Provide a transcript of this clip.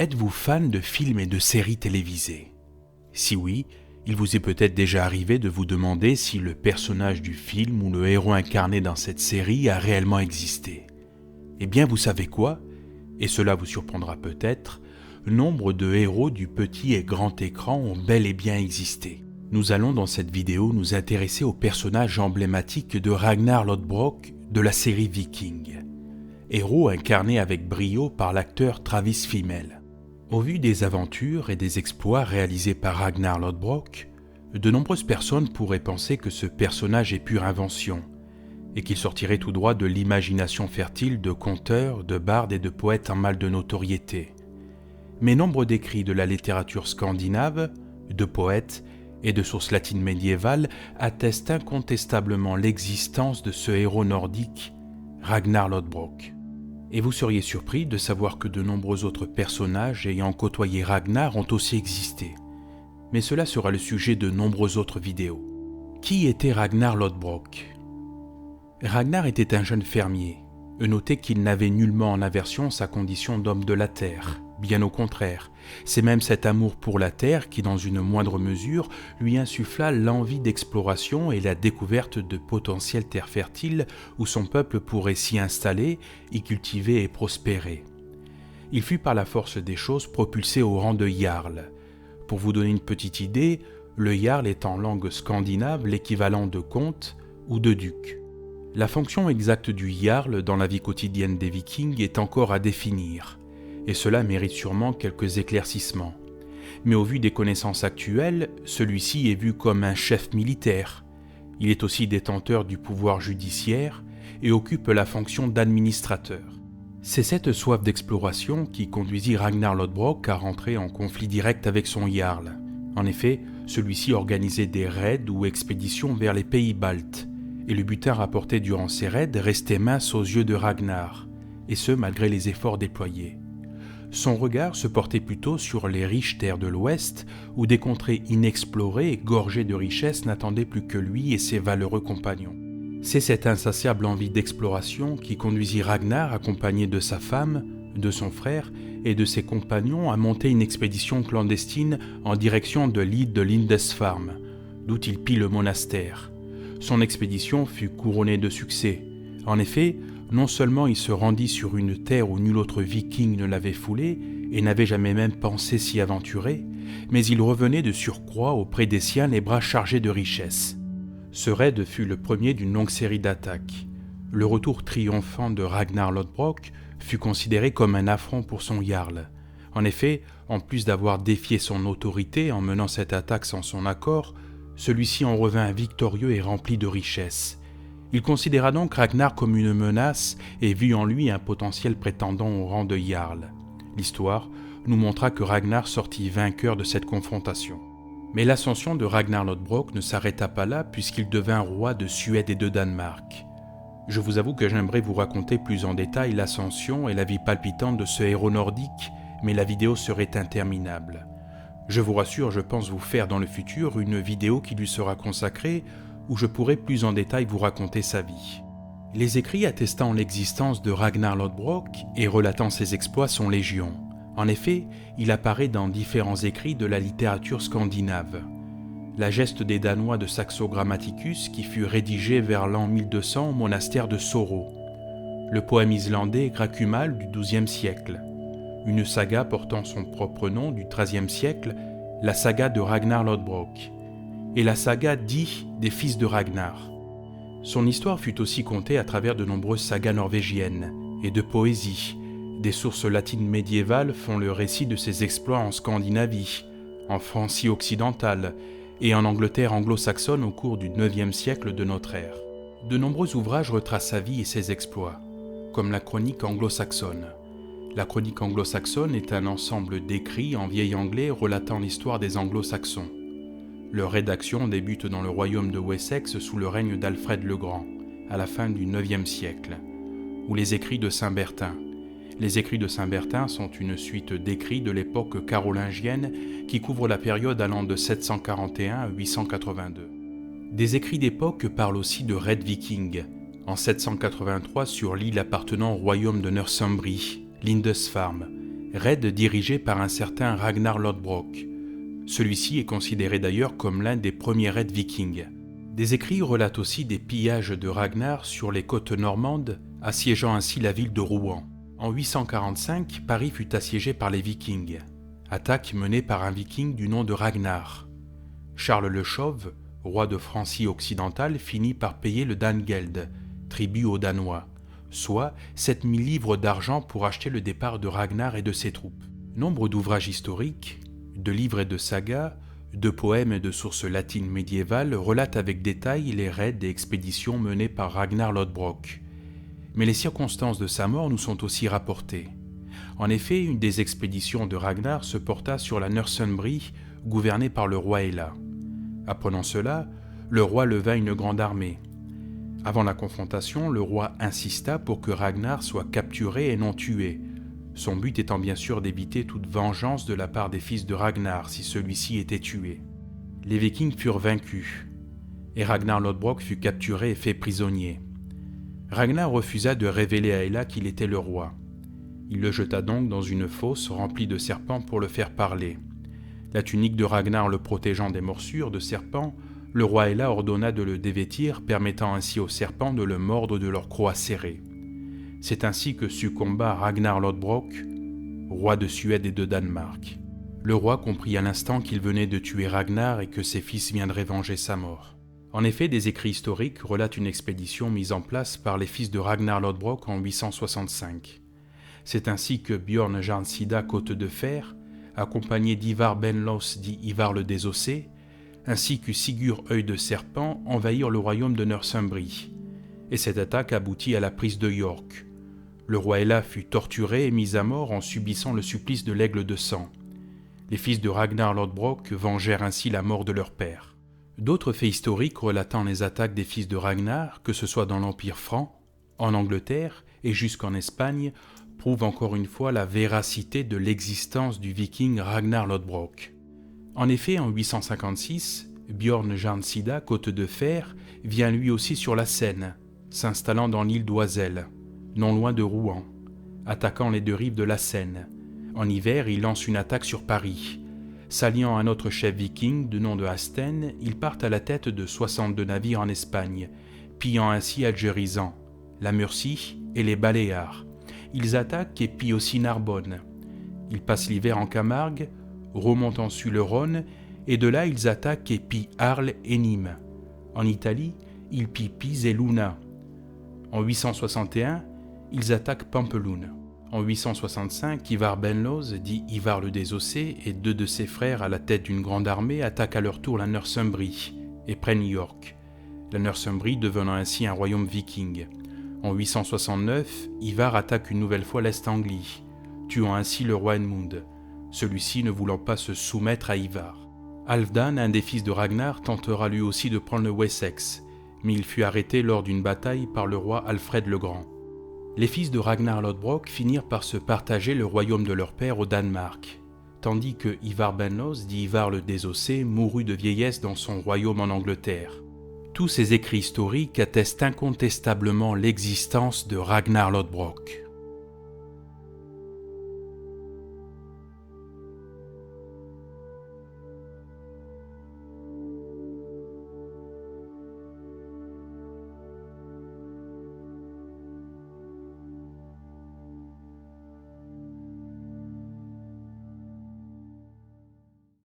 Êtes-vous fan de films et de séries télévisées? Si oui, il vous est peut-être déjà arrivé de vous demander si le personnage du film ou le héros incarné dans cette série a réellement existé. Eh bien, vous savez quoi? Et cela vous surprendra peut-être, nombre de héros du petit et grand écran ont bel et bien existé. Nous allons dans cette vidéo nous intéresser au personnage emblématique de Ragnar Lodbrok de la série Viking. Héros incarné avec brio par l'acteur Travis Fimmel. Au vu des aventures et des exploits réalisés par Ragnar Lodbrok, de nombreuses personnes pourraient penser que ce personnage est pure invention et qu'il sortirait tout droit de l'imagination fertile de conteurs, de bardes et de poètes en mal de notoriété. Mais nombre d'écrits de la littérature scandinave, de poètes et de sources latines médiévales attestent incontestablement l'existence de ce héros nordique, Ragnar Lodbrok. Et vous seriez surpris de savoir que de nombreux autres personnages ayant côtoyé Ragnar ont aussi existé. Mais cela sera le sujet de nombreuses autres vidéos. Qui était Ragnar Lodbrok? Ragnar était un jeune fermier. Notez qu'il n'avait nullement en aversion sa condition d'homme de la terre. Bien au contraire, c'est même cet amour pour la terre qui, dans une moindre mesure, lui insuffla l'envie d'exploration et la découverte de potentielles terres fertiles où son peuple pourrait s'y installer, y cultiver et prospérer. Il fut par la force des choses propulsé au rang de Jarl. Pour vous donner une petite idée, le Jarl est en langue scandinave l'équivalent de comte ou de duc. La fonction exacte du Jarl dans la vie quotidienne des Vikings est encore à définir, et cela mérite sûrement quelques éclaircissements. Mais au vu des connaissances actuelles, celui-ci est vu comme un chef militaire. Il est aussi détenteur du pouvoir judiciaire et occupe la fonction d'administrateur. C'est cette soif d'exploration qui conduisit Ragnar Lodbrok à rentrer en conflit direct avec son Jarl. En effet, celui-ci organisait des raids ou expéditions vers les pays baltes, et le butin rapporté durant ces raids restait mince aux yeux de Ragnar, et ce malgré les efforts déployés. Son regard se portait plutôt sur les riches terres de l'Ouest, où des contrées inexplorées et gorgées de richesses n'attendaient plus que lui et ses valeureux compagnons. C'est cette insatiable envie d'exploration qui conduisit Ragnar, accompagné de sa femme, de son frère et de ses compagnons, à monter une expédition clandestine en direction de l'île de Lindisfarne, d'où il pille le monastère. Son expédition fut couronnée de succès. En effet, non seulement il se rendit sur une terre où nul autre viking ne l'avait foulé et n'avait jamais même pensé s'y aventurer, mais il revenait de surcroît auprès des siens les bras chargés de richesses. Ce raid fut le premier d'une longue série d'attaques. Le retour triomphant de Ragnar Lodbrok fut considéré comme un affront pour son jarl. En effet, en plus d'avoir défié son autorité en menant cette attaque sans son accord, celui-ci en revint victorieux et rempli de richesses. Il considéra donc Ragnar comme une menace et vit en lui un potentiel prétendant au rang de jarl. L'histoire nous montra que Ragnar sortit vainqueur de cette confrontation. Mais l'ascension de Ragnar Lodbrok ne s'arrêta pas là puisqu'il devint roi de Suède et de Danemark. Je vous avoue que j'aimerais vous raconter plus en détail l'ascension et la vie palpitante de ce héros nordique, mais la vidéo serait interminable. Je vous rassure, je pense vous faire dans le futur une vidéo qui lui sera consacrée où je pourrai plus en détail vous raconter sa vie. Les écrits attestant l'existence de Ragnar Lodbrok et relatant ses exploits sont légion. En effet, il apparaît dans différents écrits de la littérature scandinave. La geste des Danois de Saxo Grammaticus qui fut rédigée vers l'an 1200 au monastère de Soro. Le poème islandais Grakumal du XIIe siècle. Une saga portant son propre nom du XIIIe siècle, la saga de Ragnar Lodbrok, et la saga Di des fils de Ragnar. Son histoire fut aussi contée à travers de nombreuses sagas norvégiennes et de poésie. Des sources latines médiévales font le récit de ses exploits en Scandinavie, en Francie occidentale et en Angleterre anglo-saxonne au cours du IXe siècle de notre ère. De nombreux ouvrages retracent sa vie et ses exploits, comme la chronique anglo-saxonne. La chronique anglo-saxonne est un ensemble d'écrits en vieil anglais relatant l'histoire des anglo-saxons. Leur rédaction débute dans le royaume de Wessex sous le règne d'Alfred le Grand, à la fin du IXe siècle, ou les écrits de Saint-Bertin. Les écrits de Saint-Bertin sont une suite d'écrits de l'époque carolingienne qui couvre la période allant de 741 à 882. Des écrits d'époque parlent aussi de raids vikings, en 783 sur l'île appartenant au royaume de Northumbrie, Lindisfarne, raid dirigé par un certain Ragnar Lodbrok. Celui-ci est considéré d'ailleurs comme l'un des premiers raids vikings. Des écrits relatent aussi des pillages de Ragnar sur les côtes normandes, assiégeant ainsi la ville de Rouen. En 845, Paris fut assiégé par les Vikings. Attaque menée par un Viking du nom de Ragnar. Charles le Chauve, roi de Francie occidentale, finit par payer le Dangeld, tribut aux Danois, soit 7000 livres d'argent pour acheter le départ de Ragnar et de ses troupes. Nombre d'ouvrages historiques, de livres et de sagas, de poèmes et de sources latines médiévales relatent avec détail les raids et expéditions menées par Ragnar Lodbrok. Mais les circonstances de sa mort nous sont aussi rapportées. En effet, une des expéditions de Ragnar se porta sur la Northumbrie, gouvernée par le roi Aella. Apprenant cela, le roi leva une grande armée. Avant la confrontation, le roi insista pour que Ragnar soit capturé et non tué, son but étant bien sûr d'éviter toute vengeance de la part des fils de Ragnar si celui-ci était tué. Les Vikings furent vaincus, et Ragnar Lodbrok fut capturé et fait prisonnier. Ragnar refusa de révéler à Aella qu'il était le roi. Il le jeta donc dans une fosse remplie de serpents pour le faire parler. La tunique de Ragnar le protégeant des morsures de serpents, le roi Aella ordonna de le dévêtir, permettant ainsi aux serpents de le mordre de leurs crocs serrés. C'est ainsi que succomba Ragnar Lodbrok, roi de Suède et de Danemark. Le roi comprit à l'instant qu'il venait de tuer Ragnar et que ses fils viendraient venger sa mort. En effet, des écrits historiques relatent une expédition mise en place par les fils de Ragnar Lodbrok en 865. C'est ainsi que Björn Jarlsida Côte de Fer, accompagné d'Ivar Benlos dit Ivar le Désossé, ainsi que Sigurd Œil de Serpent, envahirent le royaume de Northumbrie. Et cette attaque aboutit à la prise de York. Le roi Aella fut torturé et mis à mort en subissant le supplice de l'aigle de sang. Les fils de Ragnar Lodbrok vengèrent ainsi la mort de leur père. D'autres faits historiques relatant les attaques des fils de Ragnar, que ce soit dans l'Empire franc, en Angleterre et jusqu'en Espagne, prouvent encore une fois la véracité de l'existence du viking Ragnar Lodbrok. En effet, en 856, Björn Jarlsida Côte de Fer vient lui aussi sur la Seine, s'installant dans l'île d'Oisel, non loin de Rouen, attaquant les deux rives de la Seine. En hiver, il lance une attaque sur Paris. S'alliant à un autre chef viking de nom de Hasten, ils partent à la tête de 62 navires en Espagne, pillant ainsi Algérisant, la Murcie et les Baléares. Ils attaquent et pillent aussi Narbonne. Ils passent l'hiver en Camargue, remontent ensuite le Rhône, et de là ils attaquent et pillent Arles et Nîmes. En Italie, ils pillent Pise et Luna. En 861, ils attaquent Pampelune. En 865, Ivar Benloz, dit Ivar le Désossé, et deux de ses frères à la tête d'une grande armée attaquent à leur tour la Northumbrie et prennent York, la Northumbrie devenant ainsi un royaume viking. En 869, Ivar attaque une nouvelle fois l'Est-Anglie, tuant ainsi le roi Edmund, celui-ci ne voulant pas se soumettre à Ivar. Halfdan, un des fils de Ragnar, tentera lui aussi de prendre le Wessex, mais il fut arrêté lors d'une bataille par le roi Alfred le Grand. Les fils de Ragnar Lodbrok finirent par se partager le royaume de leur père au Danemark, tandis que Ivar Benlos, dit Ivar le Désossé, mourut de vieillesse dans son royaume en Angleterre. Tous ces écrits historiques attestent incontestablement l'existence de Ragnar Lodbrok.